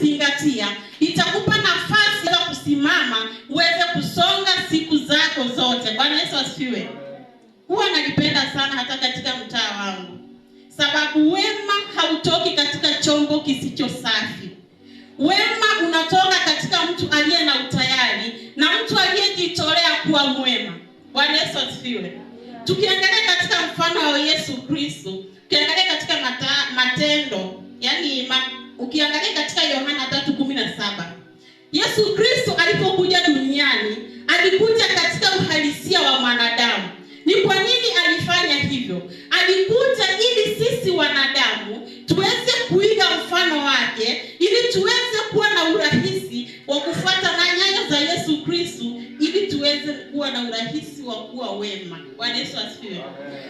kuzingatia itakupa nafasi ya kusimama uweze kusonga siku zako zote. Bwana Yesu asifiwe. Huwa nalipenda sana hata katika mtaa wangu, sababu wema hautoki katika chombo kisicho safi. Wema unatoka katika mtu aliye na utayari na mtu aliyejitolea kuwa mwema. Bwana Yesu asifiwe. Tukiangalia katika mfano wa Yesu Kristo, ukiangalia katika matendo, ukiangalia katika Yohana 3:17, Yesu Kristo alipokuja duniani alikuja katika uhalisia wa mwanadamu. Ni kwa nini alifanya hivyo? Alikuja ili sisi wanadamu tuweze kuiga mfano wake, ili tuweze kuwa na urahisi wa kufuata na nyayo za Yesu Kristo, ili tuweze kuwa na urahisi wa kuwa wema. Bwana Yesu asifiwe.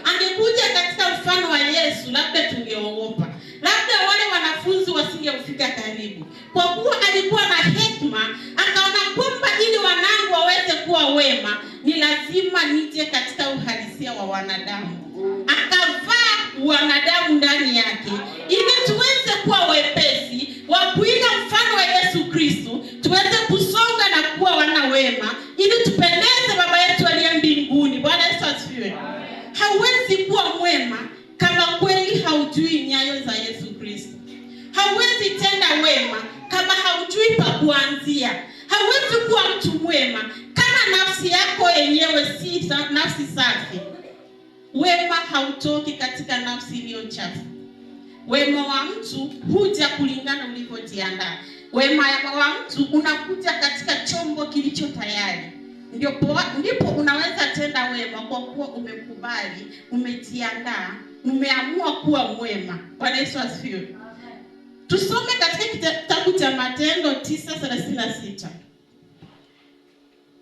Angekuja katika mfano wa Yesu, labda tungeogopa, labda wale wanafunzi wasingefika karibu, kwa kuwa alikuwa na hekima. Akaona kwamba ili wanangu waweze kuwa wema, ni lazima nije katika uhalisia wa wanadamu. Akavaa wanadamu ndani yake, ili tuweze kuwa wepesi wa kuiga mfano wa Yesu Kristo, tuweze kusonga na kuwa wana wema, ili tupendeze Baba yetu aliye mbinguni. Bwana Yesu asifiwe. Hauwezi kuwa mwema kama kweli haujui nyayo za Yesu Kristo. Hauwezi tenda wema kama haujui pa kuanzia. Hauwezi kuwa mtu mwema kama nafsi yako yenyewe si nafsi safi. Wema hautoki katika nafsi iliyo chafu. Wema wa mtu huja kulingana ulivyojiandaa. Wema wa mtu unakuja katika chombo kilicho tayari. Ndipo unaweza tenda wema kwa kuwa umekubali, umejiandaa, umeamua kuwa mwema. Bwana Yesu asifiwe. Tusome katika kitabu cha Matendo 9:36.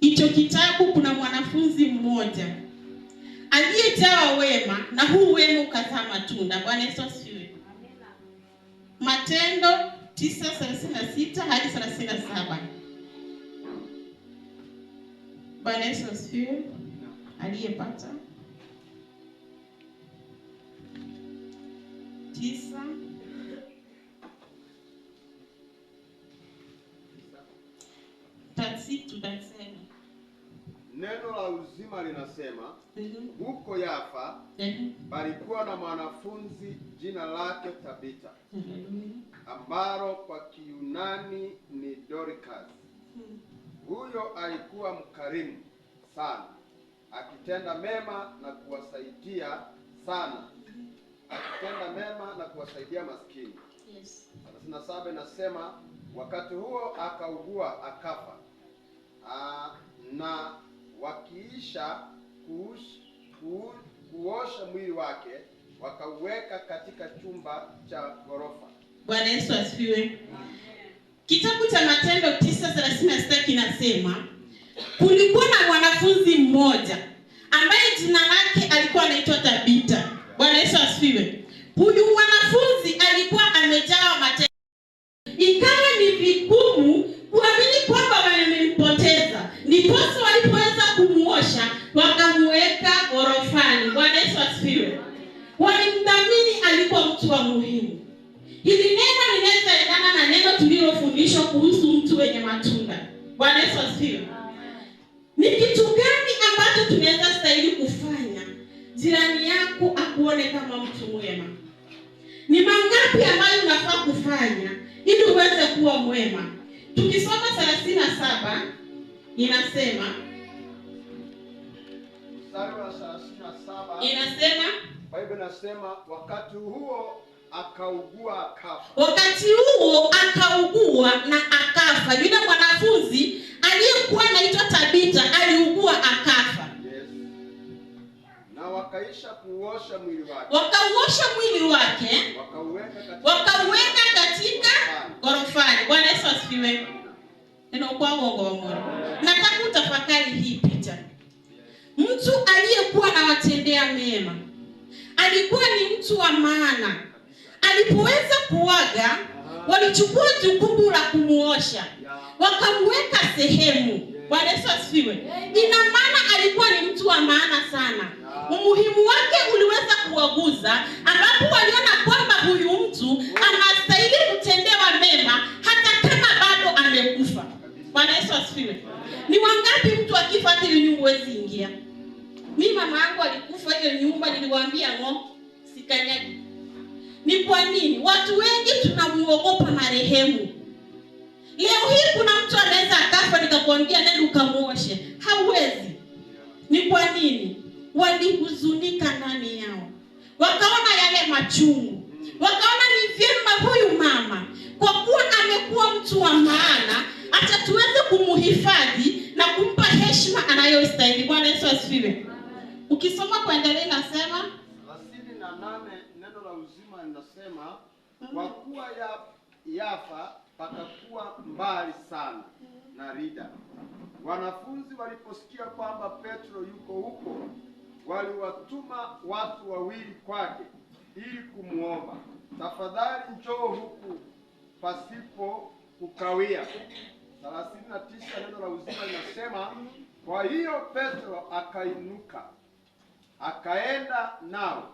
Hicho kitabu kuna mwanafunzi mmoja aliyejawa wema, na huu wema ukazaa matunda. Bwana Yesu asifiwe. Matendo 9:36 hadi 37. Bwana Yesu asifiwe. Aliyepata 9 Neno la uzima linasema, huko Yafa palikuwa na mwanafunzi jina lake Tabita, ambalo kwa Kiyunani ni Dorcas. Huyo alikuwa mkarimu sana, akitenda mema na kuwasaidia maskini. Yes. 37 inasema, wakati huo akaugua akafa. Na wakiisha kuosha mwili wake, wakauweka katika chumba cha ghorofa. Bwana Yesu asifiwe. Kitabu cha Matendo 9:36 kinasema, kulikuwa na mwanafunzi mmoja ambaye jina lake alikuwa anaitwa Tabita. Bwana Yesu asifiwe. Huyu mwanafunzi alikuwa amejawa matendo. Ikawa ni vigumu kuamini kwamba wamempoteza. Ndipo walipoweza kumuosha, wakamweka ghorofani. Bwana Yesu asifiwe. Walimdhamini alikuwa mtu wa muhimu. Hili neno linaweza endana na neno tulilofundishwa kuhusu mtu wenye matunda. Bwana Yesu asifiwe. Ni kitu gani ambacho tunaweza stahili kufanya jirani yako akuone kama mtu mwema? Ni mangapi ambayo unafaa kufanya ili uweze kuwa mwema? Tukisoma 37 inasema, Biblia inasema, wakati huo akaugua akafa. Wakati huo akaugua na akafa. Yule mwanafunzi aliyekuwa anaitwa Tabita aliugua akafa. Yes. Na wakaisha kuosha mwili wake. Wakauosha mwili wake, wakauweka katika ghorofani. Bwana Yesu asifiwe. Neno kwa uongo wa Mungu. Nataka utafakari hii picha. Mtu aliyekuwa anawatendea mema, alikuwa ni mtu wa maana. Alipoweza kuaga, walichukua jukumu la kumuosha, wakamweka sehemu. Bwana Yesu asifiwe. Ina maana alikuwa ni mtu wa maana sana. Umuhimu wake uliweza kuwaguza, ambapo waliona kwamba huyu mtu anastahili kutendewa mema hata nyumba niliwaambia sikanyagi. Ni kwa nini? Watu wengi tunamuogopa marehemu. Leo hii kuna mtu anaweza akafa nikakwambia nenda ukamuoshe. Hauwezi. Ni kwa nini? Walihuzunika ndani yao. Wakaona yale machungu. Wakaona ni vyema huyu mama kwa kuwa amekuwa mtu wa maana, acha tuweze kumuhifadhi na kumpa heshima anayostahili. Bwana Yesu asifiwe. Ukisoma kuendelea inasema 38 neno la uzima linasema kwa kuwa Yafa pakakuwa mbali sana na Lida. Wanafunzi waliposikia kwamba Petro yuko huko, waliwatuma watu wawili kwake ili kumuomba, tafadhali njoo huku pasipo kukawia. 39 neno la uzima linasema kwa hiyo Petro akainuka akaenda nao,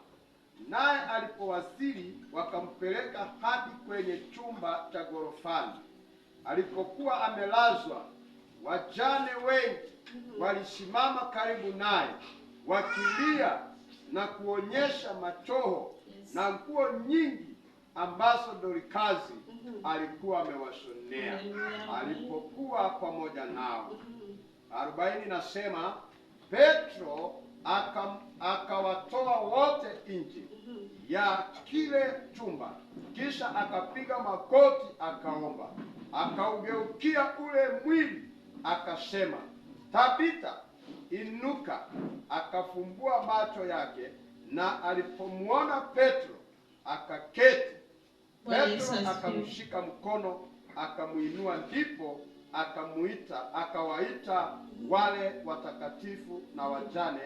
naye alipowasili wakampeleka hadi kwenye chumba cha gorofani alipokuwa amelazwa. Wajane wengi walisimama karibu naye wakilia na kuonyesha machoho na nguo nyingi ambazo Dorikazi alikuwa amewashonea alipokuwa pamoja nao. 40 nasema Petro akawatoa wote nje ya kile chumba, kisha akapiga magoti akaomba, akaugeukia ule mwili akasema, Tabita, inuka. Akafumbua macho yake, na alipomuona Petro akaketi. Petro akamshika mkono akamuinua, ndipo akawaita wale watakatifu na wajane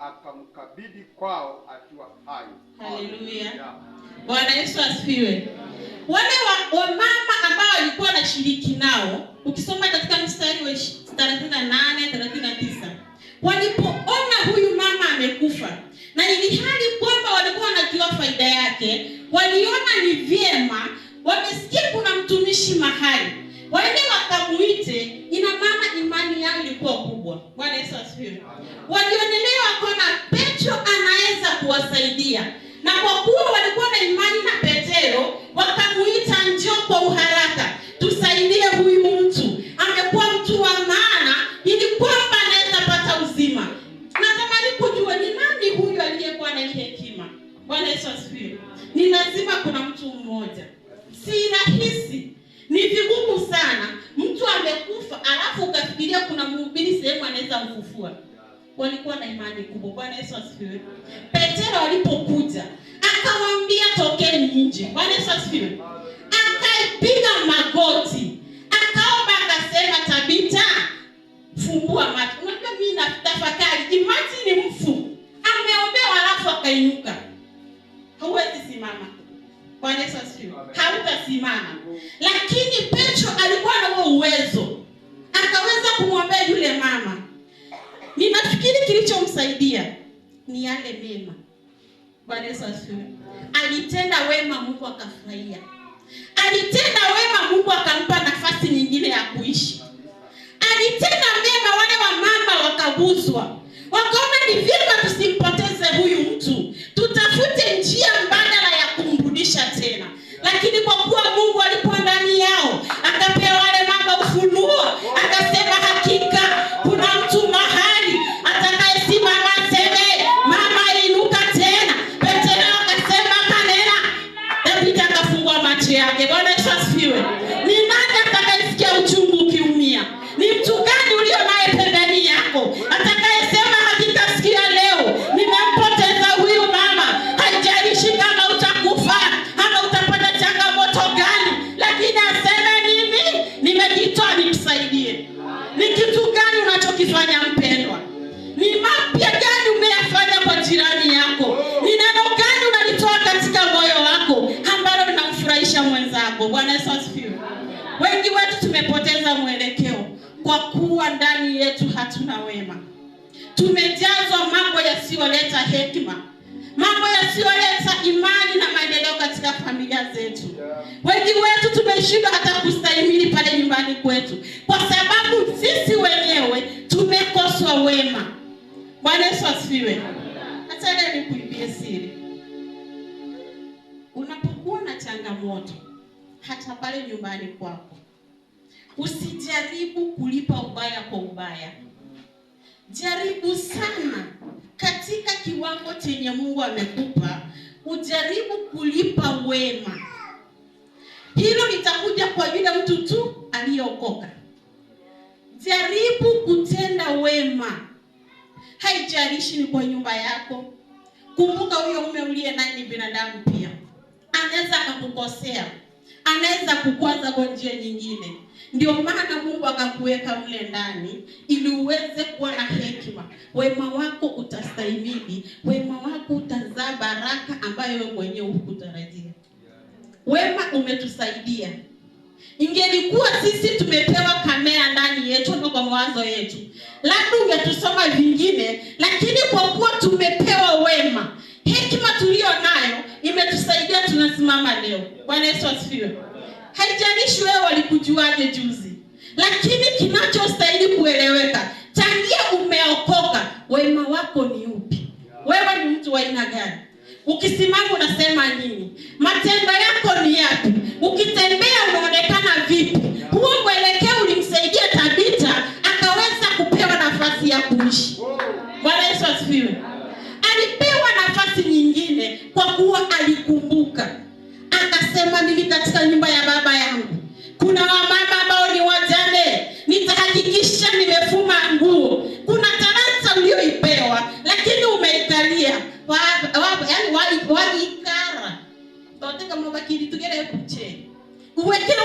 akamkabidhi kwao akiwa hai. Haleluya. Bwana Yesu asifiwe. Wale wa mama ambao walikuwa wanashiriki nao, ukisoma katika mstari wa 38-39, walipoona huyu mama amekufa na ili hali kwamba walikuwa wanajua faida yake, waliona ni vyema, wamesikia kuna mtumishi mahali, waende wakamuite. Ina maana imani yao ilikuwa kubwa. Bwana Yesu asifiwe. Walionelea wakaona Petro anaweza kuwasaidia, na kwa kuwa walikuwa na imani na Petro, wakamuita, njoo kwa uharaka, tusaidie huyu mtu, amekuwa mtu wa maana, ili kwamba anaweza pata uzima. Natamani kujua ni nani huyu aliyekuwa na hekima. Bwana Yesu asifiwe. Ni lazima kuna mtu mmoja. Si rahisi, ni vigumu sana mtu amekufa alafu ukafikiria kuna mhubiri sehemu anaweza mfufua. Walikuwa na imani kubwa. Bwana Yesu asifiwe. Petro alipokuja akawaambia tokeni nje. Bwana Yesu asifiwe. Akaipiga magoti, akaomba, akasema, Tabita, fumbua macho. Unajua mimi natafakari, imagine mfu ameombewa alafu akainuka. Hauwezi simama. Bwana Yesu asifiwe. Hautasimama. Lakini Petro alikuwa na uwezo, akaweza kumwombea yule mama. Ninafikiri kilichomsaidia ni yale mema. Bwana Yesu asifiwe. Alitenda wema, Mungu akafurahia. Alitenda wema, Mungu akampa nafasi nyingine ya kuishi. Alitenda mema, wale wa mama wakaguswa. Wakaona ni vyema tusimpoteze huyu mtu, tutafute njia mbadala ya kumrudisha tena. Lakini kwa kuwa Mungu alikuwa ndani yao, akapea wale mama ufunuo, akasema hakika kuna mtu mahali atakayesimama aseme, mama inuka tena. Petro akasema kanena, David akafungua macho yake. Bwana Yesu asifiwe. Ni nani atakayesikia uchungu ukiumia? Ni mtu gani ulio naye pembeni yako atakayesema hakika sikia leo nimempoteza huyu mama? Haijalishi kama utakufa ama utapata changamoto gani, lakini aseme mimi nimejitoa nimsaidie. Ni kitu gani unachokifanya mpendwa? Ni mapya gani umeyafanya kwa jirani yako? Ni neno gani unalitoa katika moyo wako ambalo linamfurahisha mwenzako? Bwana Yesu asifiwe. Wengi wetu tumepoteza mwelekeo kwa kuwa ndani yetu hatuna wema. Tumejazwa mambo yasiyoleta hekima, mambo yasiyoleta imani na maendeleo katika familia zetu. Wengi wetu tumeshindwa hata kustahimili pale nyumbani kwetu kwa sababu sisi wenyewe tumekoswa wema. Bwana Yesu asifiwe. Acha nikuibie siri. Unapokuwa na changamoto hata pale nyumbani kwako, usijaribu kulipa ubaya kwa ubaya. Jaribu sana katika kiwango chenye Mungu amekupa, ujaribu kulipa wema. Hilo litakuja kwa yule mtu tu aliyeokoka. Jaribu kutenda wema. Haijalishi ni kwa nyumba yako. Kumbuka huyo mume uliye naye ni binadamu pia. Anaweza akakukosea. Anaweza kukwaza kwa njia nyingine. Ndio maana Mungu akakuweka mle ndani ili uweze kuwa na hekima. Wema wako utastahimili. Wema wako utazaa baraka ambayo wewe mwenyewe hukutarajia. Wema umetusaidia. Ingelikuwa sisi tumepewa kamera ndani yetu na kwa mawazo yetu, labda ungetusoma vingine, lakini kwa kuwa tumepewa wema, hekima tulio nayo imetusaidia tunasimama leo. Bwana Yesu asifiwe. Haijalishi wewe walikujuaje juzi, lakini kinachostahili kueleweka, tangia umeokoka, wema wako ni upi? Wewe ni mtu wa aina gani? Ukisimama unasema nini? Matendo yako ni yapi? Ukitembea unaonekana vipi? Huo mwelekeo ulimsaidia Tabita akaweza kupewa nafasi ya kuishi. Bwana Yesu asifiwe. Alipewa nafasi nyingine kwa kuwa alikumbuka. Akasema, mimi katika nyumba ya baba yangu kuna wamama ambao ni wajane, nitahakikisha nimefuma nguo. Kuna talanta uliyoipewa lakini umeikalia. Yaani walikara. Tote kama bakiri tugere kuche. Uwekera